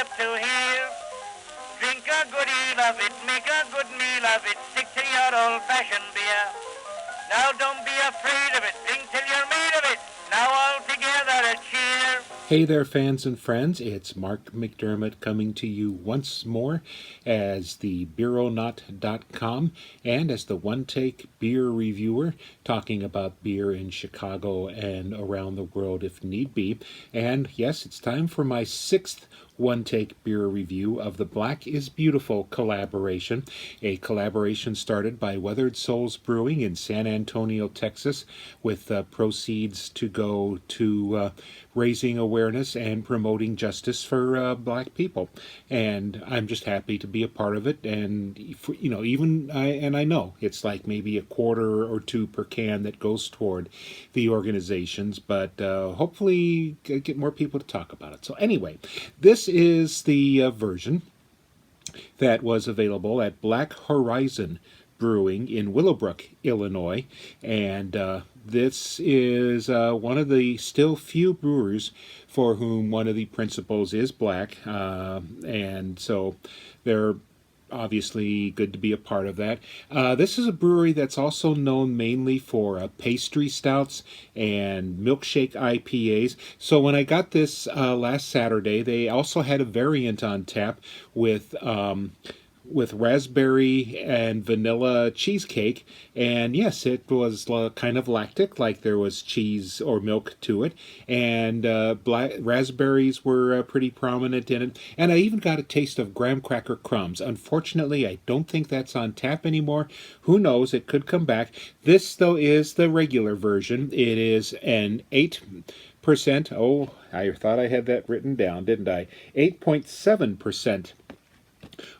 glad to hear. Drink a good deal of it, make a good meal of it, stick to your old-fashioned beer. Now don't be afraid of it, drink till you're made of it. Now all together a cheer. Hey there, fans and friends. It's Mark McDermott coming to you once more as the Beeronaut.com and as the One Take Beer Reviewer, talking about beer in Chicago and around the world if need be. And yes, it's time for my sixth One Take Beer review of the Black is Beautiful collaboration, a collaboration started by Weathered Souls Brewing in San Antonio, Texas, with proceeds to go to raising awareness and promoting justice for black people. And I'm just happy to be a part of it. And I know it's like maybe a quarter or two per can that goes toward the organizations, but hopefully get more people to talk about it. So anyway, this is the version that was available at Black Horizon Brewing in Willowbrook, Illinois, and this is one of the still few brewers for whom one of the principals is black, and so they're obviously good to be a part of that. This is a brewery that's also known mainly for pastry stouts and milkshake IPAs. So when I got this last Saturday, they also had a variant on tap with raspberry and vanilla cheesecake, and yes, it was kind of lactic, like there was cheese or milk to it, and raspberries were pretty prominent in it, and I even got a taste of graham cracker crumbs. Unfortunately, I don't think that's on tap anymore. Who knows, it could come back. This, though, is the regular version. It is an 8%, oh, I thought I had that written down, didn't I? 8.7%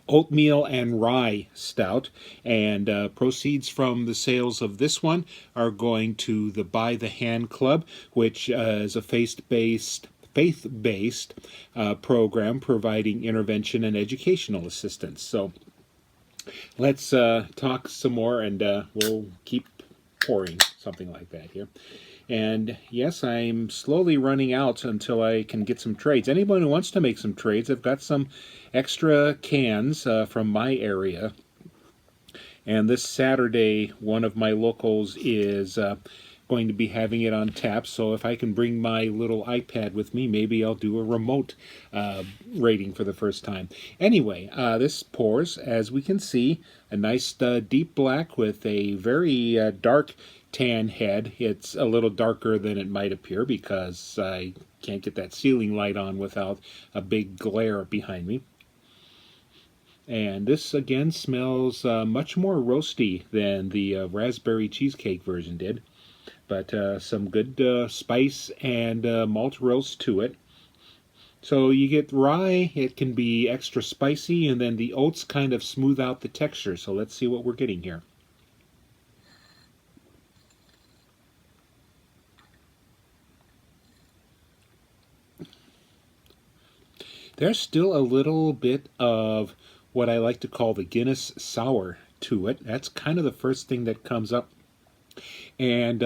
oatmeal and rye stout, and proceeds from the sales of this one are going to the By the Hand Club, which is a faith-based program providing intervention and educational assistance. So let's talk some more, and we'll keep pouring something like that here. And yes, I'm slowly running out until I can get some trades. Anyone who wants to make some trades, I've got some extra cans from my area. And this Saturday, one of my locals is going to be having it on tap. So if I can bring my little iPad with me, maybe I'll do a remote rating for the first time. Anyway, this pours, as we can see, a nice deep black with a very dark tan head. It's a little darker than it might appear because I can't get that ceiling light on without a big glare behind me. And this again smells much more roasty than the raspberry cheesecake version did, but some good spice and malt roast to it. So you get rye, it can be extra spicy, and then the oats kind of smooth out the texture. So let's see what we're getting here. There's still a little bit of what I like to call the Guinness sour to it. That's kind of the first thing that comes up. And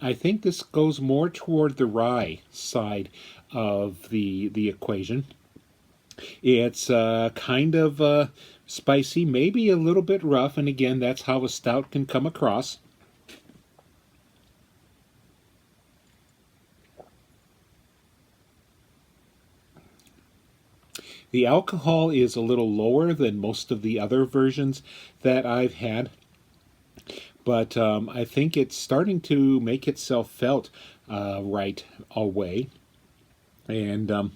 I think this goes more toward the rye side of the equation. It's kind of spicy, maybe a little bit rough, and again, that's how a stout can come across. The alcohol is a little lower than most of the other versions that I've had, but I think it's starting to make itself felt right away. And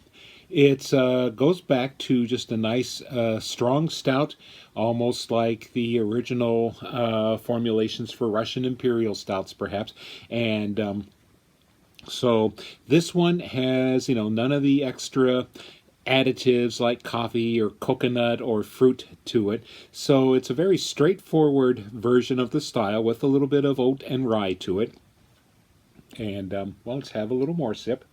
it goes back to just a nice strong stout, almost like the original formulations for Russian Imperial stouts, perhaps. And so this one has, none of the extra additives like coffee or coconut or fruit to it. So it's a very straightforward version of the style with a little bit of oat and rye to it. And well, let's have a little more sip.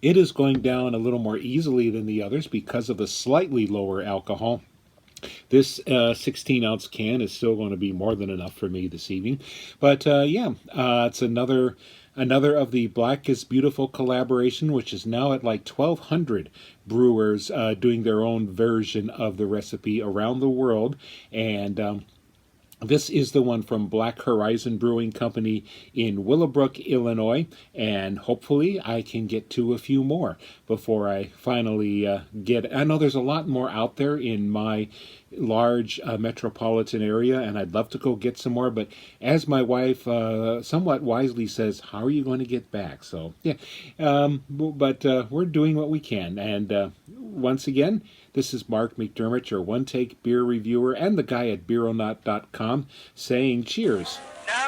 It is going down a little more easily than the others because of the slightly lower alcohol. this 16-ounce can is still going to be more than enough for me this evening. But it's another of the Black is Beautiful collaboration, which is now at like 1,200 brewers doing their own version of the recipe around the world. And this is the one from Black Horizon Brewing Company in Willowbrook, Illinois, and hopefully I can get to a few more before I finally get. I know there's a lot more out there in my large metropolitan area, and I'd love to go get some more, but as my wife somewhat wisely says, how are you going to get back? So, yeah, but we're doing what we can, and once again, this is Mark McDermott, your one-take beer reviewer and the guy at BeerOnot.com, saying cheers. Now